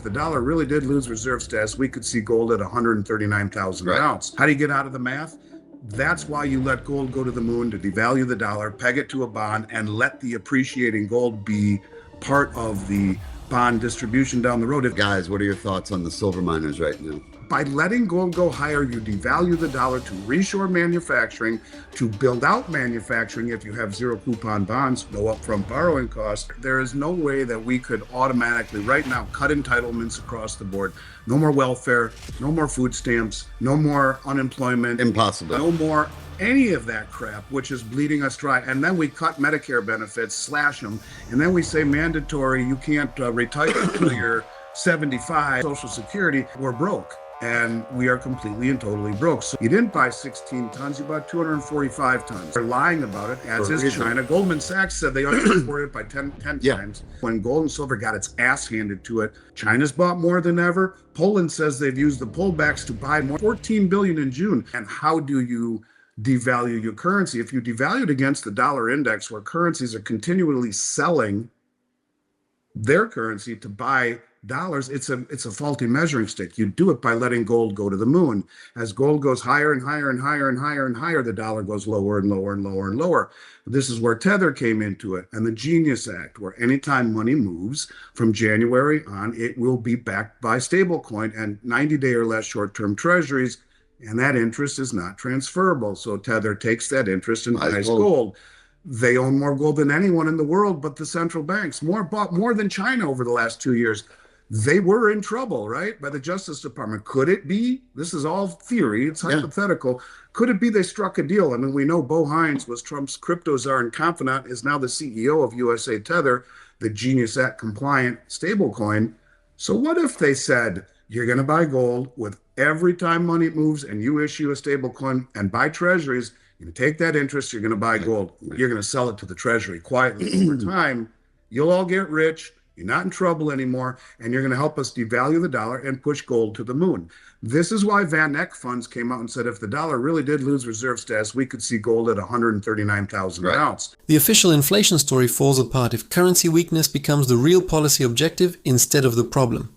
the dollar really did lose reserve status, we could see gold at 139,000 Right. an ounce. How do you get out of the math? That's why you let gold go to the moon, to devalue the dollar, peg it to a bond, and let the appreciating gold be part of the bond distribution down the road. Guys, what are your thoughts on the silver miners right now? By letting gold go higher, you devalue the dollar to reshore manufacturing, to build out manufacturing if you have zero coupon bonds, no upfront borrowing costs. There is no way that we could automatically right now cut entitlements across the board. No more welfare, no more food stamps, no more unemployment. Impossible. No more any of that crap, which is bleeding us dry. And then we cut Medicare benefits, slash them, and then we say mandatory, you can't retire until you're 75, Social Security. We're broke. And we are completely and totally broke. So you didn't buy 16 tons, you bought 245 tons. They're lying about it, as is China. Goldman Sachs said they underreported it by 10 times. When gold and silver got its ass handed to it, China's bought more than ever. Poland says they've used the pullbacks to buy more, 14 billion in June. And how do you devalue your currency? If you devalue it against the dollar index, where currencies are continually selling their currency to buy dollars, it's a faulty measuring stick. You do it by letting gold go to the moon. As gold goes higher and higher and higher and higher and higher, the dollar goes lower and lower and lower and lower. This is where Tether came into it, and the Genius Act, where anytime money moves from January on, it will be backed by stablecoin and 90-day or less short-term treasuries, and that interest is not transferable. So Tether takes that interest and buys gold. They own more gold than anyone in the world, but the central banks bought more than China over the last 2 years. They were in trouble, right, by the Justice Department. Could it be? This is all theory. It's hypothetical. Could it be they struck a deal? I mean, we know Bo Hines was Trump's crypto czar and confidant, is now the CEO of USA Tether, the Genius Act compliant stablecoin. So what if they said, you're going to buy gold with every time money moves and you issue a stablecoin and buy treasuries, you're going to take that interest, you're going to buy gold. You're going to sell it to the treasury quietly over time. You'll all get rich. You're not in trouble anymore, and you're going to help us devalue the dollar and push gold to the moon. This is why Van Eck funds came out and said if the dollar really did lose reserve status, we could see gold at 139,000 an ounce. The official inflation story falls apart if currency weakness becomes the real policy objective instead of the problem.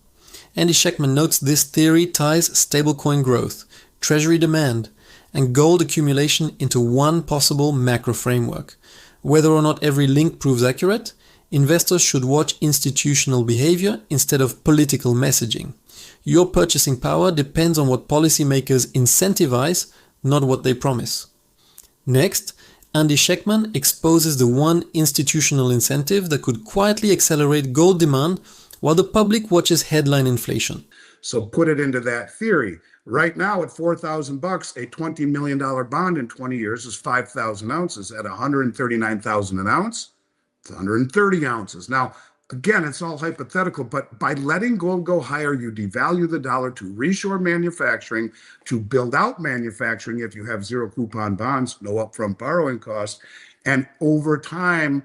Andy Schectman notes this theory ties stablecoin growth, treasury demand, and gold accumulation into one possible macro framework. Whether or not every link proves accurate, investors should watch institutional behavior instead of political messaging. Your purchasing power depends on what policymakers incentivize, not what they promise. Next, Andy Schectman exposes the one institutional incentive that could quietly accelerate gold demand while the public watches headline inflation. So put it into that theory. Right now at $4,000, a $20 million bond in 20 years is 5,000 ounces. At 139,000 an ounce, it's 130 ounces. Now, again, it's all hypothetical, but by letting gold go higher, you devalue the dollar to reshore manufacturing, to build out manufacturing if you have zero coupon bonds, no upfront borrowing costs. And over time,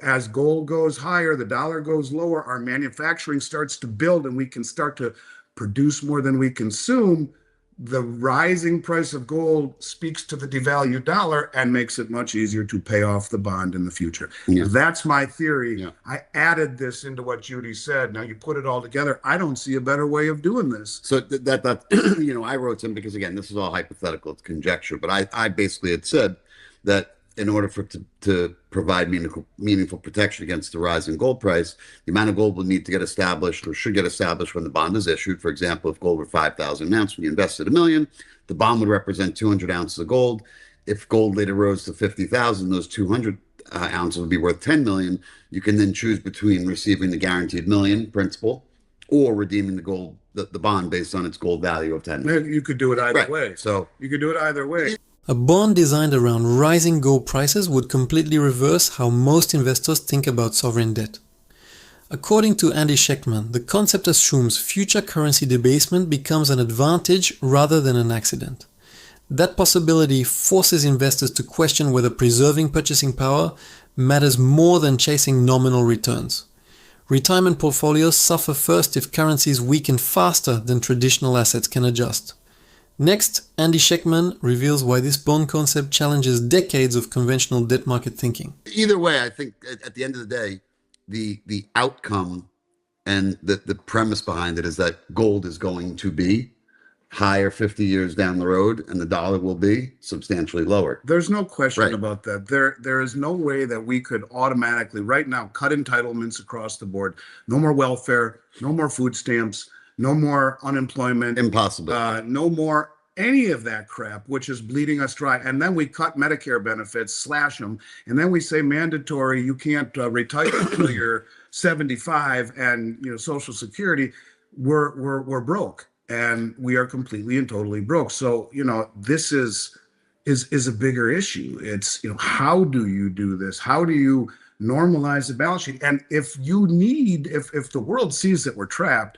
as gold goes higher, the dollar goes lower, our manufacturing starts to build and we can start to produce more than we consume. The rising price of gold speaks to the devalued dollar and makes it much easier to pay off the bond in the future. That's my theory. I added this into what Judy said. Now you put it all together. I don't see a better way of doing this. So that you know, I wrote some because, again, this is all hypothetical. It's conjecture. But I basically had said that in order for it to provide meaningful protection against the rise in gold price, the amount of gold will need to get established or should get established when the bond is issued. For example, if gold were 5,000 an ounce when you invested $1 million, the bond would represent 200 ounces of gold. If gold later rose to 50,000, those 200 ounces would be worth 10 million. You can then choose between receiving the guaranteed $1 million principal or redeeming the bond based on its gold value of 10 million. You could do it either way. So you could do it either way. A bond designed around rising gold prices would completely reverse how most investors think about sovereign debt. According to Andy Schectman, the concept assumes future currency debasement becomes an advantage rather than an accident. That possibility forces investors to question whether preserving purchasing power matters more than chasing nominal returns. Retirement portfolios suffer first if currencies weaken faster than traditional assets can adjust. Next, Andy Schectman reveals why this bond concept challenges decades of conventional debt market thinking. Either way, I think at the end of the day, the outcome And the premise behind it is that gold is going to be higher 50 years down the road, and the dollar will be substantially lower. There's no question Right. about that. There is no way that we could automatically right now cut entitlements across the board. No more welfare, no more food stamps, no more unemployment, Impossible. no more any of that crap, which is bleeding us dry. And then we cut Medicare benefits, slash them, and then we say mandatory, you can't retire until you're 75, and Social Security. We're broke, and we are completely and totally broke. So this is a bigger issue. It's how do you do this? How do you normalize the balance sheet? And if the world sees that we're trapped,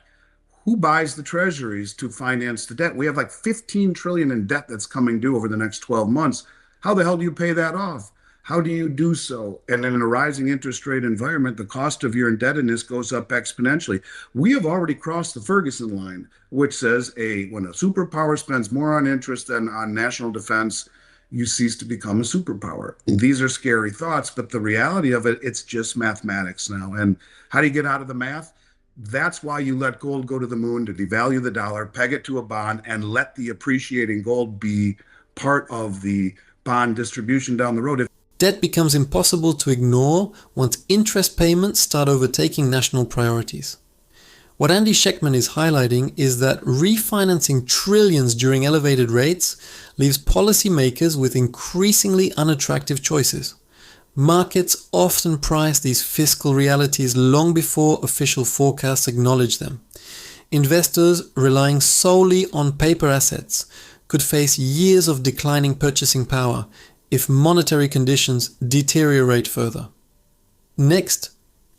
who buys the treasuries to finance the debt? We have like 15 trillion in debt that's coming due over the next 12 months. How the hell do you pay that off? How do you do so? And in a rising interest rate environment, the cost of your indebtedness goes up exponentially. We have already crossed the Ferguson line, which says when a superpower spends more on interest than on national defense, you cease to become a superpower. These are scary thoughts, but the reality of it, it's just mathematics now. And how do you get out of the math? That's why you let gold go to the moon, to devalue the dollar, peg it to a bond, and let the appreciating gold be part of the bond distribution down the road. Debt becomes impossible to ignore once interest payments start overtaking national priorities. What Andy Schectman is highlighting is that refinancing trillions during elevated rates leaves policymakers with increasingly unattractive choices. Markets often price these fiscal realities long before official forecasts acknowledge them. Investors relying solely on paper assets could face years of declining purchasing power if monetary conditions deteriorate further. Next,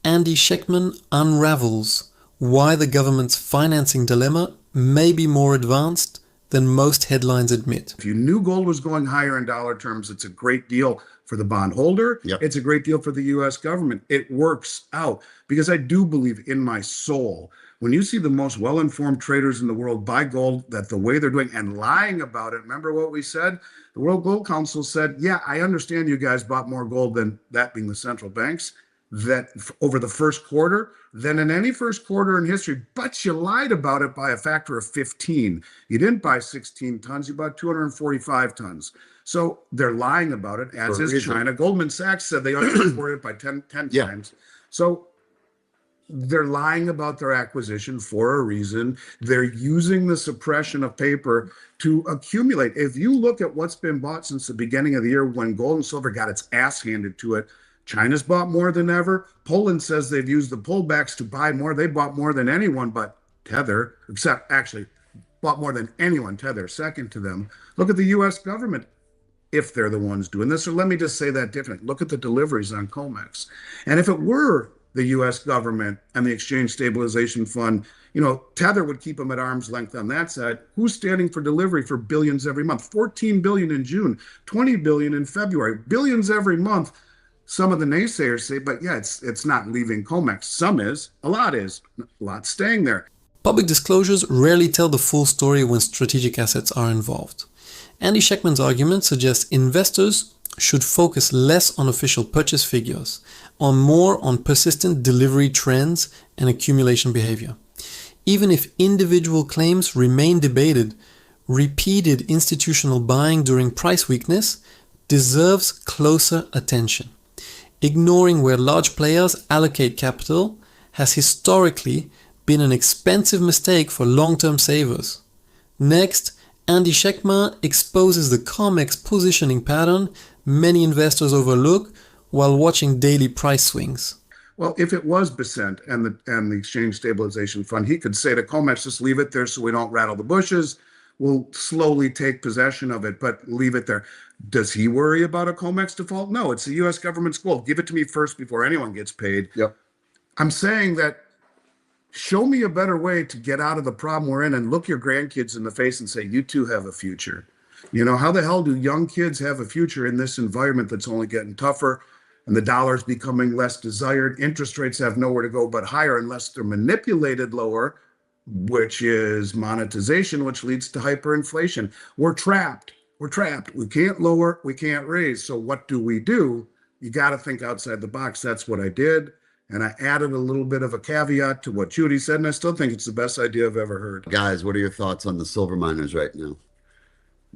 Andy Schectman unravels why the government's financing dilemma may be more advanced than most headlines admit. If you knew gold was going higher in dollar terms, it's a great deal for the bondholder. Yep. It's a great deal for the U.S. government. It works out because I do believe in my soul, when you see the most well-informed traders in the world buy gold, that the way they're doing and lying about it, remember what we said? The World Gold Council said, yeah, I understand you guys bought more gold than, that being the central banks, that over the first quarter than in any first quarter in history, but you lied about it by a factor of 15. You didn't buy 16 tons, you bought 245 tons. So they're lying about it, as is China. Goldman Sachs said they underreported it by 10 Yeah. times. So they're lying about their acquisition for a reason. They're using the suppression of paper to accumulate. If you look at what's been bought since the beginning of the year, when gold and silver got its ass handed to it, China's bought more than ever. Poland says they've used the pullbacks to buy more. They bought more than anyone but Tether, except actually bought more than anyone, Tether, second to them. Look at the U.S. government, if they're the ones doing this. Or let me just say that differently. Look at the deliveries on COMEX. And if it were the U.S. government and the Exchange Stabilization Fund, Tether would keep them at arm's length on that side. Who's standing for delivery for billions every month? 14 billion in June, 20 billion in February, billions every month. Some of the naysayers say, but yeah, it's not leaving COMEX. Some is, a lot staying there. Public disclosures rarely tell the full story when strategic assets are involved. Andy Schectman's argument suggests investors should focus less on official purchase figures, or more on persistent delivery trends and accumulation behavior. Even if individual claims remain debated, repeated institutional buying during price weakness deserves closer attention. Ignoring where large players allocate capital has historically been an expensive mistake for long-term savers. Next, Andy Schectman exposes the COMEX positioning pattern many investors overlook while watching daily price swings. Well, if it was Besant and the Exchange Stabilization Fund, he could say to COMEX, just leave it there so we don't rattle the bushes. We'll slowly take possession of it, but leave it there. Does he worry about a COMEX default? No, it's the U.S. government's goal. Give it to me first before anyone gets paid. Yep. I'm saying that show me a better way to get out of the problem we're in and look your grandkids in the face and say, you too have a future. How the hell do young kids have a future in this environment that's only getting tougher and the dollar's becoming less desired? Interest rates have nowhere to go but higher unless they're manipulated lower, which is monetization, which leads to hyperinflation. We're trapped. We can't lower, we can't raise. So what do? You got to think outside the box. That's what I did. And I added a little bit of a caveat to what Judy said, and I still think it's the best idea I've ever heard. Guys, what are your thoughts on the silver miners right now?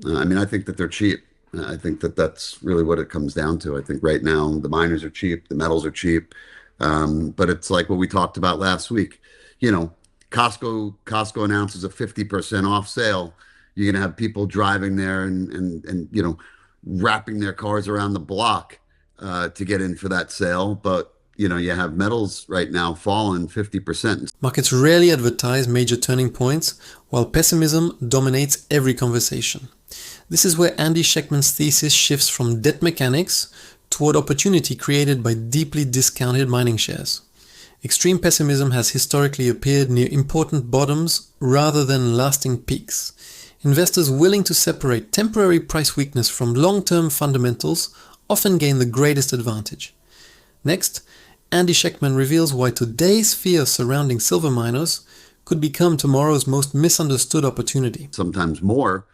I mean, I think that they're cheap. I think that that's really what it comes down to. I think right now the miners are cheap, the metals are cheap, but it's like what we talked about last week. You know, Costco announces a 50% off sale. You're gonna have people driving there and you know, wrapping their cars around the block to get in for that sale. But you know, you have metals right now falling 50%. Markets rarely advertise major turning points, while pessimism dominates every conversation. This is where Andy Schectman's thesis shifts from debt mechanics toward opportunity created by deeply discounted mining shares. Extreme pessimism has historically appeared near important bottoms rather than lasting peaks. Investors willing to separate temporary price weakness from long-term fundamentals often gain the greatest advantage. Next, Andy Schectman reveals why today's fear surrounding silver miners could become tomorrow's most misunderstood opportunity. Sometimes more.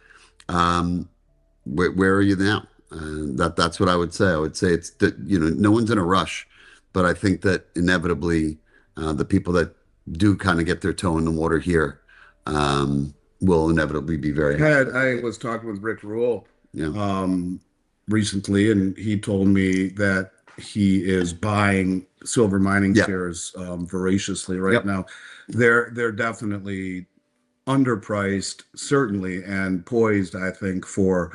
Where are you now? That's what I would say. I would say it's that, you know, no one's in a rush, but I think that inevitably the people that do kind of get their toe in the water here will inevitably be very happy. I was talking with Rick Rule Yeah. recently, and he told me that he is buying silver mining Yeah. shares voraciously right Yep. now. They're definitely underpriced, certainly, and poised, I think, for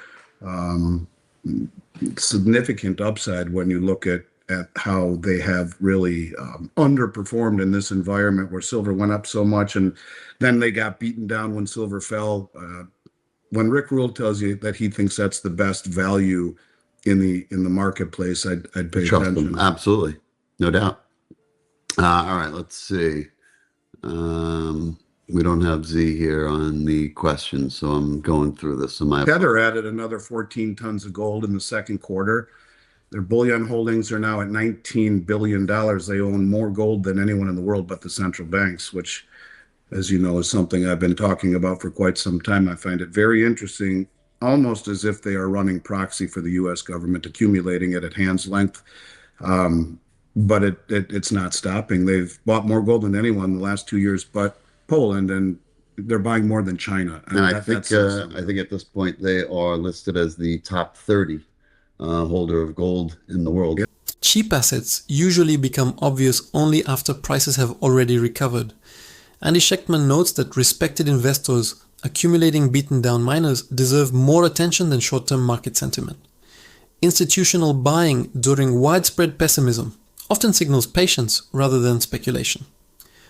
significant upside when you look at how they have really underperformed in this environment where silver went up so much, and then they got beaten down when silver fell. When Rick Rule tells you that he thinks that's the best value in the marketplace, I'd pay Trust attention. them. Absolutely. No doubt. All right, let's see. We don't have Z here on the questions, so I'm going through this. So Tether added another 14 tons of gold in the second quarter. Their bullion holdings are now at $19 billion. They own more gold than anyone in the world but the central banks, which, as you know, is something I've been talking about for quite some time. I find it very interesting, almost as if they are running proxy for the U.S. government, accumulating it at hand's length. But it's not stopping. They've bought more gold than anyone in the last 2 years, but Poland, and they're buying more than China. And I think at this point they are listed as the top 30 holder of gold in the world. Cheap assets usually become obvious only after prices have already recovered. Andy Schectman notes that respected investors accumulating beaten down miners deserve more attention than short-term market sentiment. Institutional buying during widespread pessimism often signals patience rather than speculation.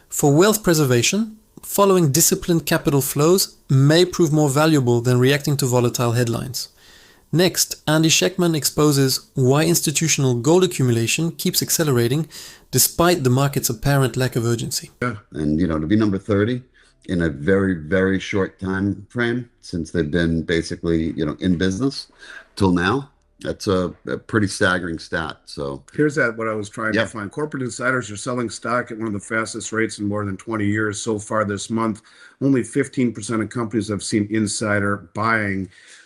For wealth preservation, following disciplined capital flows may prove more valuable than reacting to volatile headlines. Next, Andy Schectman exposes why institutional gold accumulation keeps accelerating despite the market's apparent lack of urgency. And, you know, to be number 30 in a very, very short time frame since they've been basically, you know, in business till now, that's a pretty staggering stat. So here's what I was trying to find. Corporate insiders are selling stock at one of the fastest rates in more than 20 years so far this month. Only 15% of companies have seen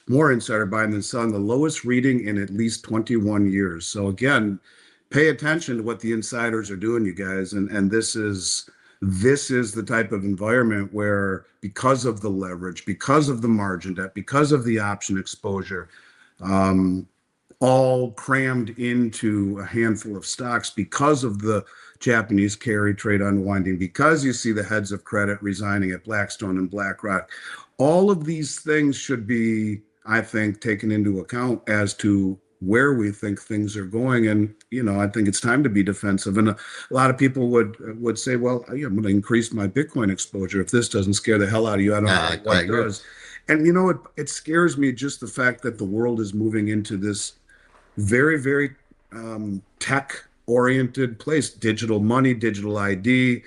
more insider buying than selling, the lowest reading in at least 21 years. So again, pay attention to what the insiders are doing, you guys. And this is the type of environment where, because of the leverage, because of the margin debt, because of the option exposure, all crammed into a handful of stocks, because of the Japanese carry trade unwinding, because you see the heads of credit resigning at Blackstone and BlackRock. All of these things should be, I think, taken into account as to where we think things are going. And, you know, I think it's time to be defensive. And a lot of people would say, well, I'm going to increase my Bitcoin exposure if this doesn't scare the hell out of you. I don't know what does. And, you know, it scares me, just the fact that the world is moving into this very, very tech-oriented place. Digital money, digital ID,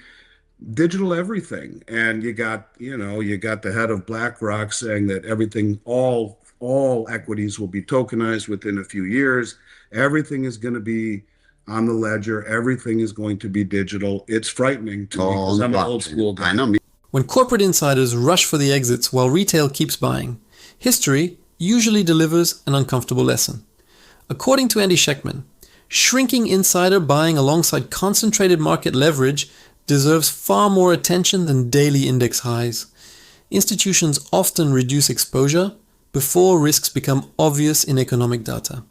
digital everything. And you got the head of BlackRock saying that everything, all equities will be tokenized within a few years. Everything is going to be on the ledger. Everything is going to be digital. It's frightening to me because I'm an old school guy. I know. When corporate insiders rush for the exits while retail keeps buying, history usually delivers an uncomfortable lesson. According to Andy Schectman, Shrinking insider buying alongside concentrated market leverage deserves far more attention than daily index highs. Institutions often reduce exposure before risks become obvious in economic data.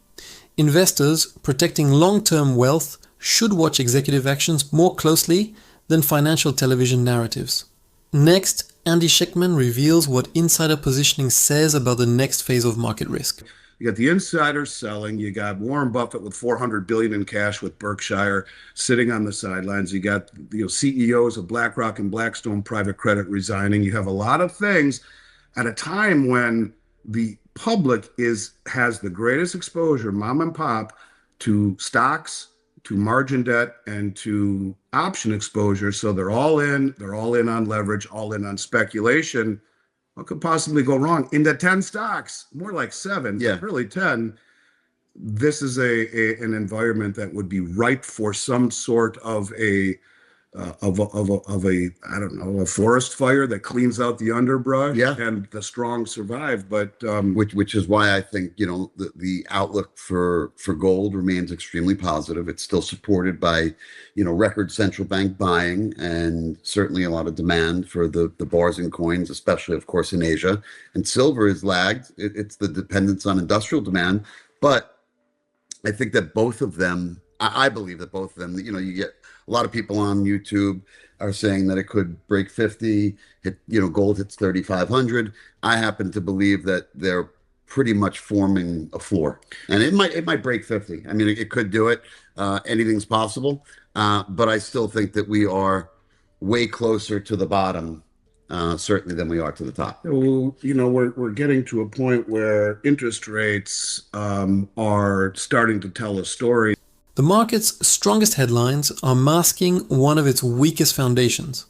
Investors protecting long-term wealth should watch executive actions more closely than financial television narratives. Next, Andy Schectman reveals what insider positioning says about the next phase of market risk. You got the insiders selling. You got Warren Buffett with $400 billion in cash with Berkshire sitting on the sidelines. You got CEOs of BlackRock and Blackstone private credit resigning. You have a lot of things at a time when the public has the greatest exposure, mom and pop, to stocks, to margin debt, and to option exposure. So they're all in. They're all in on leverage, all in on speculation. What could possibly go wrong? In the 10 stocks, more like 7, Yeah. really 10. This is an environment that would be ripe for some sort of a I don't know, a forest fire that cleans out the underbrush. Yeah. And the strong survive. But which is why I think the outlook for gold remains extremely positive. It's still supported by record central bank buying and certainly a lot of demand for the bars and coins, especially of course in Asia. And silver is lagged. It's the dependence on industrial demand, but I think that both of them, I believe that both of them, you get a lot of people on YouTube are saying that it could break 50, gold hits 3,500. I happen to believe that they're pretty much forming a floor, and it might break 50. I mean, it could do it. Anything's possible, but I still think that we are way closer to the bottom, certainly than we are to the top. well, we're getting to a point where interest rates are starting to tell a story. The market's strongest headlines are masking one of its weakest foundations.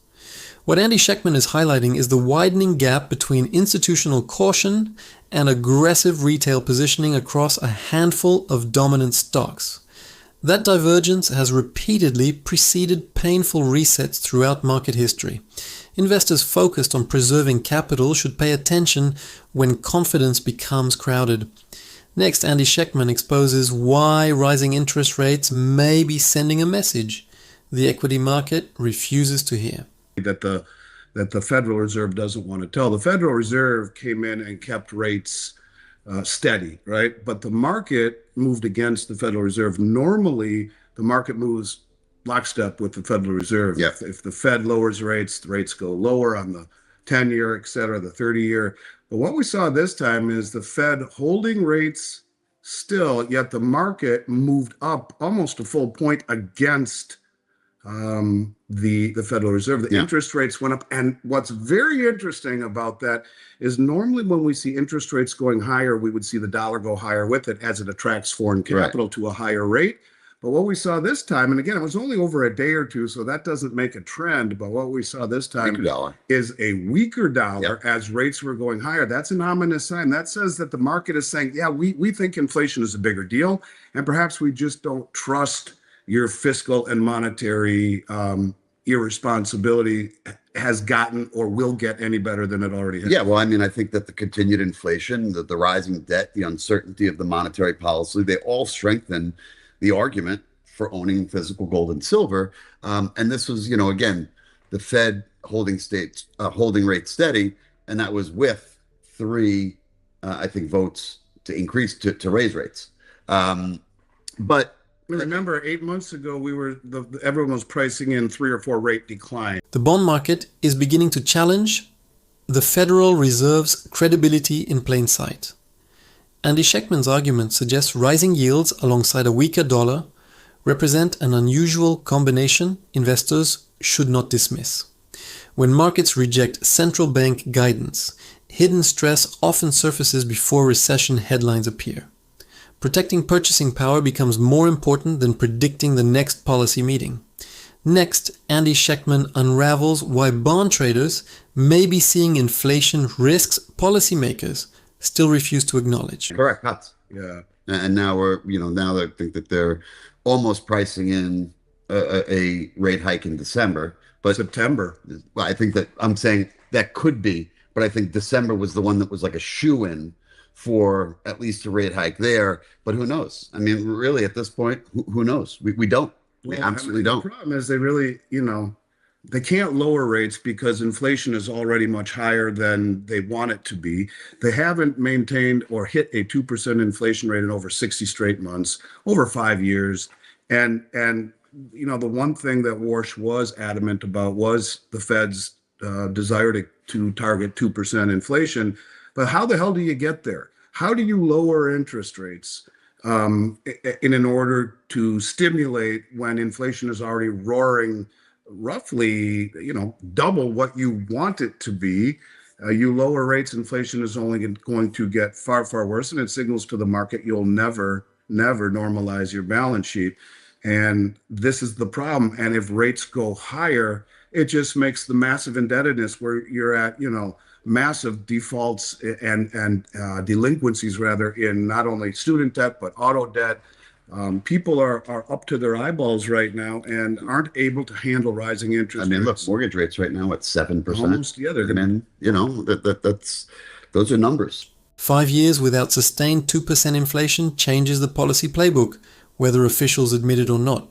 What Andy Schectman is highlighting is the widening gap between institutional caution and aggressive retail positioning across a handful of dominant stocks. That divergence has repeatedly preceded painful resets throughout market history. Investors focused on preserving capital should pay attention when confidence becomes crowded. Next, Andy Schectman exposes why rising interest rates may be sending a message the equity market refuses to hear. That the Federal Reserve doesn't want to tell. The Federal Reserve came in and kept rates steady, right? But the market moved against the Federal Reserve. Normally, the market moves lockstep with the Federal Reserve. Yeah. If the Fed lowers rates, the rates go lower on the 10-year, et cetera, the 30-year. But what we saw this time is the Fed holding rates still, yet the market moved up almost a full point against the Federal Reserve. The interest rates went up. And what's very interesting about that is normally when we see interest rates going higher, we would see the dollar go higher with it as it attracts foreign capital to a higher rate. But what we saw this time, and again, it was only over a day or two, so that doesn't make a trend. But what we saw this time is a weaker dollar as rates were going higher. That's an ominous sign. That says that the market is saying, yeah, we think inflation is a bigger deal. And perhaps we just don't trust your fiscal and monetary irresponsibility has gotten or will get any better than it already has. Yeah, well, I mean, I think that the continued inflation, the rising debt, the uncertainty of the monetary policy, they all strengthen the argument for owning physical gold and silver. And this was, again, the Fed holding rates steady, and that was with 3, I think, votes to increase to raise rates. But remember, 8 months ago, everyone was pricing in 3 or 4 rate decline. The bond market is beginning to challenge the Federal Reserve's credibility in plain sight. Andy Schectman's argument suggests rising yields alongside a weaker dollar represent an unusual combination investors should not dismiss. When markets reject central bank guidance, hidden stress often surfaces before recession headlines appear. Protecting purchasing power becomes more important than predicting the next policy meeting. Next, Andy Schectman unravels why bond traders may be seeing inflation risks policymakers still refuse to acknowledge. Correct, cuts. Yeah. And now now I think that they're almost pricing in a rate hike in December. But September. Well, I think that I'm saying that could be, but I think December was the one that was like a shoe-in for at least a rate hike there. But who knows? I mean, really, at this point, who knows? We don't. We Well, absolutely and the don't. problem is they really, they can't lower rates because inflation is already much higher than they want it to be. They haven't maintained or hit a 2% inflation rate in over 60 straight months, over 5 years. And the one thing that Warsh was adamant about was the Fed's desire to target 2% inflation. But how the hell do you get there? How do you lower interest rates in order to stimulate when inflation is already roaring roughly, double what you want it to be? You lower rates, inflation is only going to get far, far worse, and it signals to the market you'll never, never normalize your balance sheet. And this is the problem. And if rates go higher, it just makes the massive indebtedness where you're at, massive defaults and delinquencies rather in not only student debt but auto debt. People are up to their eyeballs right now and aren't able to handle rising interest I mean, look, rates. mortgage rates right now at 7%. Almost, yeah, they're I going mean, that's those are numbers. 5 years without sustained 2% inflation changes the policy playbook, whether officials admit it or not.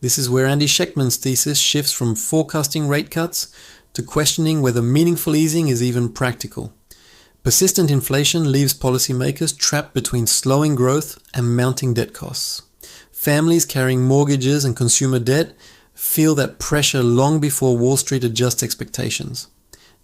This is where Andy Schectman's thesis shifts from forecasting rate cuts to questioning whether meaningful easing is even practical. Persistent inflation leaves policymakers trapped between slowing growth and mounting debt costs. Families carrying mortgages and consumer debt feel that pressure long before Wall Street adjusts expectations.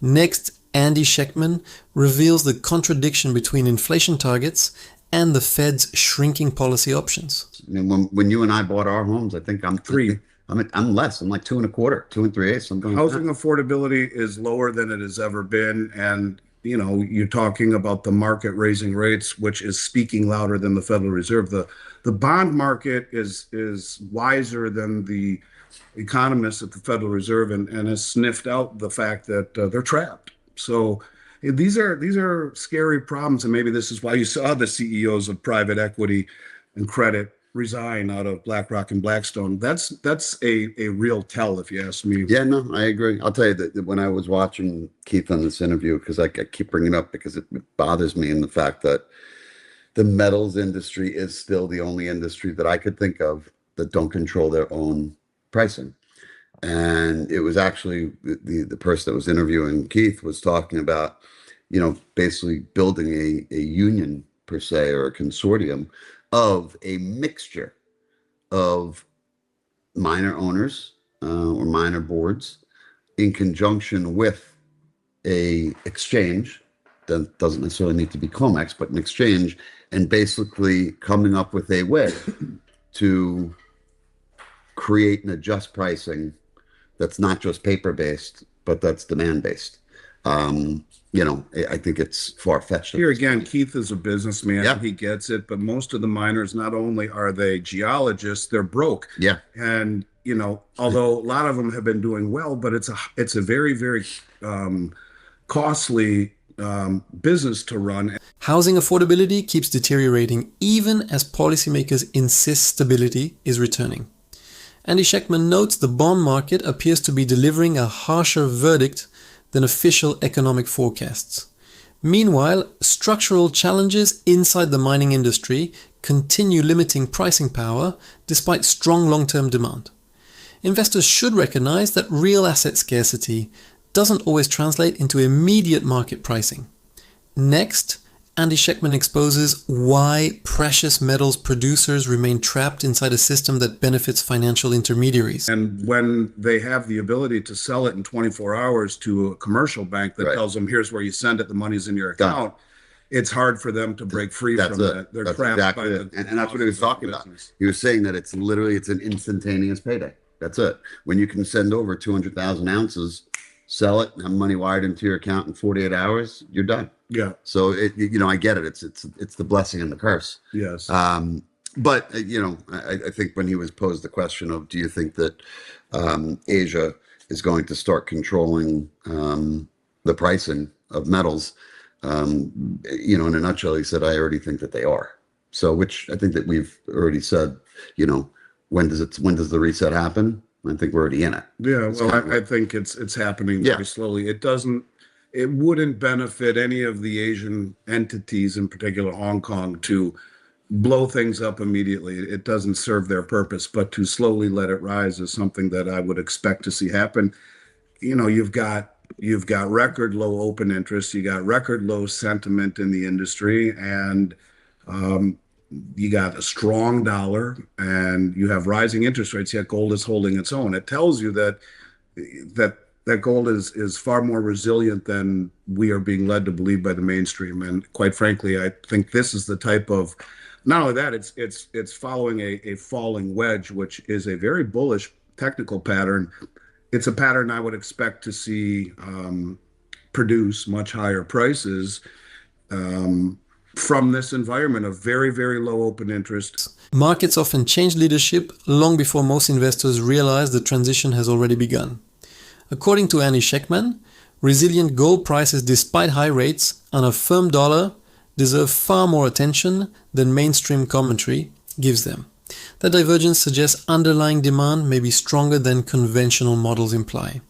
Next, Andy Schectman reveals the contradiction between inflation targets and the Fed's shrinking policy options. I mean, when you and I bought our homes, I think I'm Three. I'm less. I'm like 2.25, 2 3/8. Something like Housing that. affordability is lower than it has ever been. And, you're talking about the market raising rates, which is speaking louder than the Federal Reserve. The bond market is wiser than the economists at the Federal Reserve and has sniffed out the fact that they're trapped. So these are scary problems. And maybe this is why you saw the CEOs of private equity and credit resign out of BlackRock and Blackstone. That's a real tell, if you ask me. Yeah, no, I agree. I'll tell you that when I was watching Keith on this interview, because I keep bringing it up because it bothers me in the fact that the metals industry is still the only industry that I could think of that don't control their own pricing. And it was actually the person that was interviewing Keith was talking about, basically building a union per se or a consortium of a mixture of minor owners or minor boards in conjunction with a exchange that doesn't necessarily need to be COMEX, but an exchange, and basically coming up with a way to create and adjust pricing that's not just paper based, but that's demand based. I think it's far-fetched. Here again, Keith is a businessman. Yeah. He gets it, but most of the miners, not only are they geologists, they're broke. Yeah. And, although a lot of them have been doing well, but it's a very, very costly business to run. Housing affordability keeps deteriorating even as policymakers insist stability is returning. Andy Schectman notes the bond market appears to be delivering a harsher verdict than official economic forecasts. Meanwhile, structural challenges inside the mining industry continue limiting pricing power despite strong long-term demand. Investors should recognize that real asset scarcity doesn't always translate into immediate market pricing. Next, Andy Schectman exposes why precious metals producers remain trapped inside a system that benefits financial intermediaries. And when they have the ability to sell it in 24 hours to a commercial bank that Right. tells them, here's where you send it, the money's in your account, it's hard for them to break free That's from it. that. They're That's trapped exactly by it. And that's what he was talking about. business. He was saying that it's an instantaneous payday. That's it. When you can send over 200,000 ounces, sell it, have money wired into your account in 48 hours, you're done. Yeah. So I get it. It's the blessing and the curse. Yes. But I think when he was posed the question of, do you think that Asia is going to start controlling the pricing of metals? In a nutshell, he said, I already think that they are. So, which I think that we've already said, when does the reset happen? I think we're already in it. Yeah, It's well, kind of I think it's happening Yeah. very slowly. It doesn't, it wouldn't benefit any of the Asian entities, in particular Hong Kong, to blow things up immediately. It doesn't serve their purpose, but to slowly let it rise is something that I would expect to see happen. You've got record low open interest, you got record low sentiment in the industry, and um, you got a strong dollar, and you have rising interest rates. Yet gold is holding its own. It tells you that gold is far more resilient than we are being led to believe by the mainstream. And quite frankly, I think this is the type of, not only that, it's following a falling wedge, which is a very bullish technical pattern. It's a pattern I would expect to see produce much higher prices from this environment of very, very low open interest. Markets often change leadership long before most investors realize the transition has already begun. According to Andy Schectman, resilient gold prices despite high rates and a firm dollar deserve far more attention than mainstream commentary gives them. That divergence suggests underlying demand may be stronger than conventional models imply.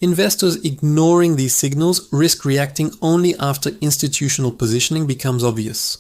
Investors ignoring these signals risk reacting only after institutional positioning becomes obvious.